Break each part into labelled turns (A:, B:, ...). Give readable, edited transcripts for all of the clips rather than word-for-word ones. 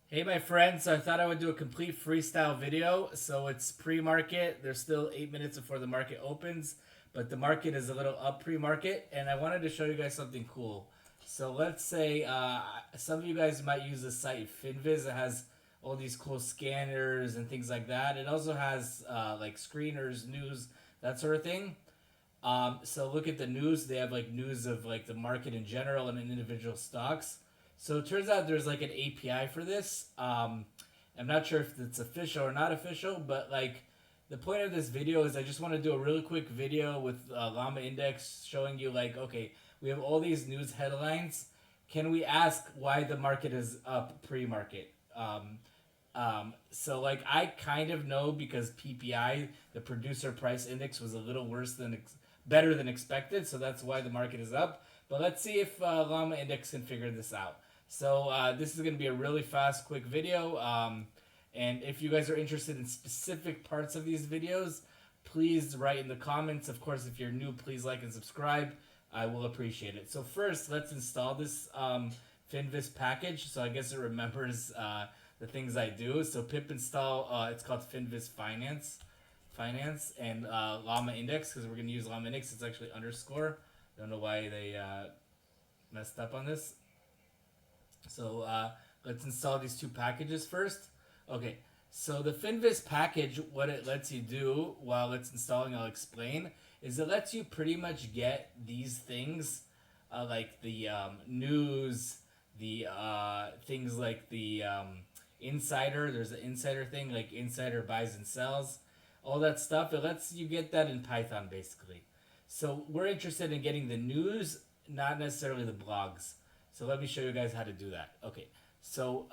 A: Hey, my friends, so I thought I would do a complete freestyle video. So it's pre-market. There's still 8 minutes before the market opens, but the market is a little up pre-market, and I wanted to show you guys something cool. So let's say some of you guys might use the site Finviz. It has all these cool scanners and things like that. It also has like screeners, news, that sort of thing. So look at the news. They have like news of like the market in general and in individual stocks. So it turns out there's like an API for this. I'm not sure if it's official or not official, but like the point of this video is I just want to do a really quick video with Llama Index showing you like, okay, we have all these news headlines. Can we ask why the market is up pre-market? So like I kind of know because PPI, the producer price index, was a little worse than better than expected, so that's why the market is up. But let's see if Llama Index can figure this out. So this is going to be a really fast, quick video. And if you guys are interested in specific parts of these videos, please write in the comments. Of course, if you're new, please like and subscribe. I will appreciate it. So first, let's install this Finviz package. So I guess it remembers the things I do. So pip install. It's called Finviz Finance and Llama Index because we're gonna use Llama Index. It's actually underscore. Don't know why they messed up on this. So let's install these two packages first. Okay, so the Finviz package, what it lets you do while it's installing, I'll explain, is it lets you pretty much get these things like the news, the things like the insider. There's an insider thing like insider buys and sells, all that stuff. It lets you get that in Python basically. So we're interested in getting the news, not necessarily the blogs. So let me show you guys how to do that. Okay, so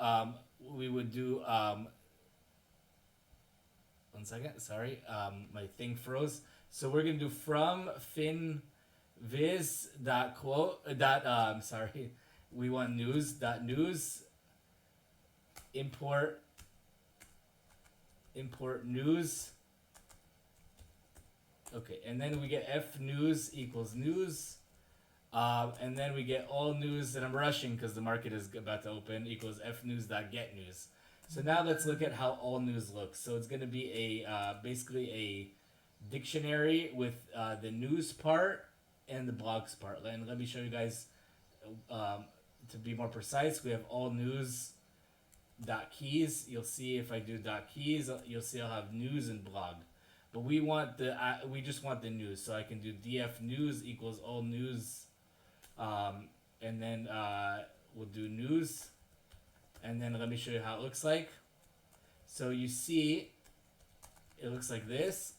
A: we would do one second. Sorry, my thing froze. So we're gonna do from finviz dot quote dot sorry, we want news dot news import news. Okay, and then we get f news equals news. And then we get all news, and I'm rushing because the market is about to open, equals fnews.getNews. News. So now let's look at how all news looks. So it's going to be a basically a dictionary with the news part and the blogs part. And let me show you guys to be more precise. We have all news dot keys. You'll see if I do dot keys, you'll see I'll have news and blog. But we just want the news, so I can do df news equals all news, and then we'll do news, and then let me show you how it looks like. So you see, it looks like this.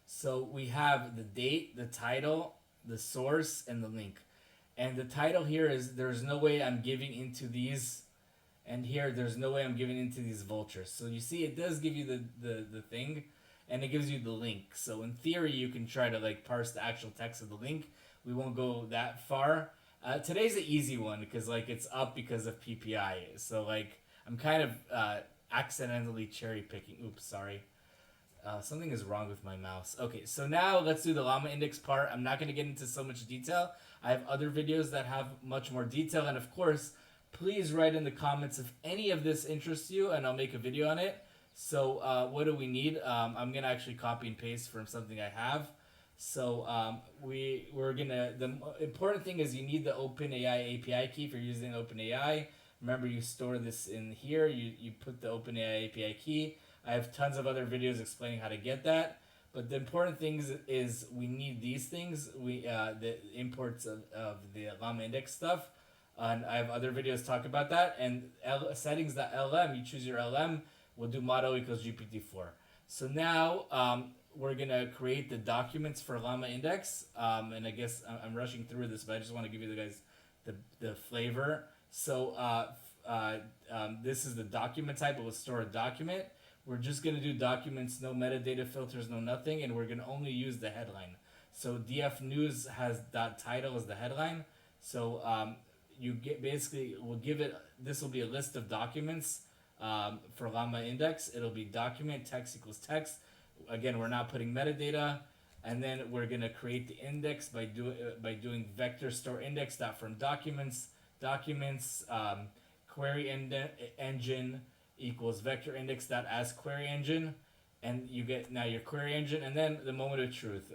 A: So we have the date, the title, the source, and the link. And the title here is there's no way I'm giving into these, and here there's no way I'm giving into these vultures. So you see, it does give you the thing, and it gives you the link. So in theory, you can try to like parse the actual text of the link. We won't go that far. Today's an easy one because like it's up because of PPI. So like I'm kind of accidentally cherry picking. Oops, sorry. Something is wrong with my mouse. Okay, so now let's do the Llama Index part. I'm not going to get into so much detail. I have other videos that have much more detail. And of course, please write in the comments if any of this interests you, and I'll make a video on it. So what do we need? I'm going to actually copy and paste from something I have. So we're going to, the important thing is you need the OpenAI API key if you're using OpenAI. Remember, you store this in here. You put the OpenAI API key. I have tons of other videos explaining how to get that. But the important thing is we need these things. The imports of the Llama Index stuff. And I have other videos talk about that. And settings.lm, you choose your LM. We'll do model equals GPT-4. So now we're going to create the documents for Llama Index. And I guess I'm rushing through this, but I just want to give you guys the flavor. So this is the document type. It will store a document. We're just going to do documents, no metadata filters, no nothing, and we're going to only use the headline. So DF News has .title as the headline. So you get basically, we'll give it, this will be a list of documents for Llama Index. It'll be document, text equals text. Again, we're not putting metadata. And then we're going to create the index by doing vector store index dot from documents, engine equals vector index dot ask query engine, and you get now your query engine, and then the moment of truth.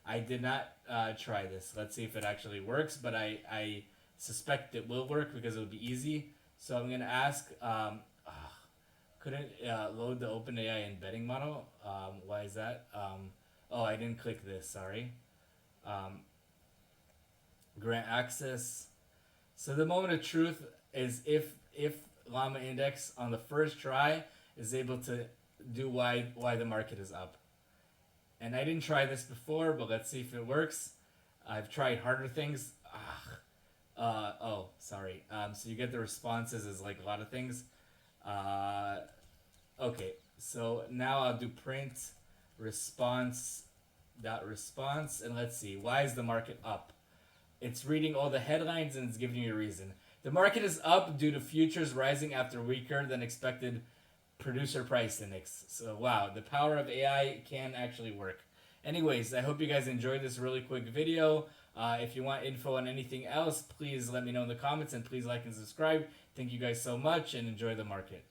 A: I did not try this. Let's see if it actually works, but I suspect it will work because it will be easy. So I'm gonna ask. Couldn't load the OpenAI embedding model. Why is that? Oh, I didn't click this. Sorry. Grant access. So the moment of truth is if Llama Index on the first try is able to do why the market is up. And I didn't try this before, but let's see if it works. I've tried harder things. Oh, sorry. So you get the responses as like a lot of things. Okay, so now I'll do print response dot response, and let's see, why is the market up? It's reading all the headlines and it's giving you a reason. The market is up due to futures rising after weaker than expected producer price index. So wow, the power of AI can actually work. Anyways, I hope you guys enjoyed this really quick video. If you want info on anything else, please let me know in the comments, and please like and subscribe. Thank you guys so much, and enjoy the market.